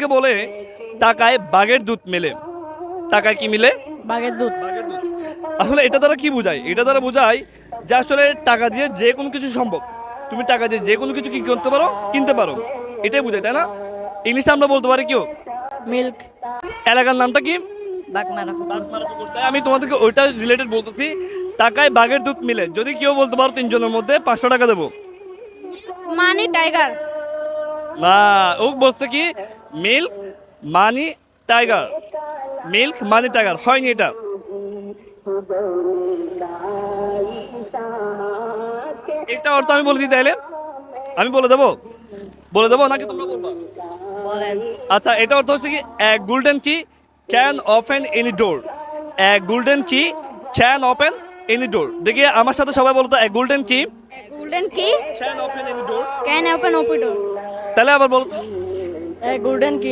তোমাদেরকে বলে টাকায় বাঘের দুধ মেলে। টাকায় কি মিলে? বাঘের দুধ। বাঘের দুধ। আসলে এটা দ্বারা কি বোঝায়? এটা দ্বারা বোঝায় যে আসলে টাকা দিয়ে যে কোনো কিছু সম্ভব। তুমি টাকা দিয়ে যে কোনো কিছু কি করতে পারো, কিনতে পারো। এটাই বোঝায়, তাই না? ইংলিশে আমরা বলতে পারি কেউ। মিল্ক। এলাকার নামটা কি? বাগমারা। তাই আমি তোমাদেরকে ওইটা রিলেটেড বলতেছি। টাকায় বাঘের দুধ মিলে। যদি কেউ বলতে পারো তিনজনের মধ্যে 500 টাকা দেবো। মানি টাইগার। না, ও বলছে কি মিল্ক মানি টাইগার। মিল্ক মানি টাইগার হয়নি এটা। এটা অর্থ আমি বলে দিই তাইলে। আমি বলে দেবো নাকি তোমরা বলবা? বলেন। আচ্ছা, এটা অর্থ হচ্ছে কি এক গোল্ডেন কি ক্যান ওপেন এনি ডোর। এক গোল্ডেন কি ক্যান ওপেন এনি ডোর। দেখি আমার সাথে সবাই বলতো এক গোল্ডেন কি গোল্ডেন কি can open any door. Can open open door. তাহলে আবার বলতো। গোল্ডেন কি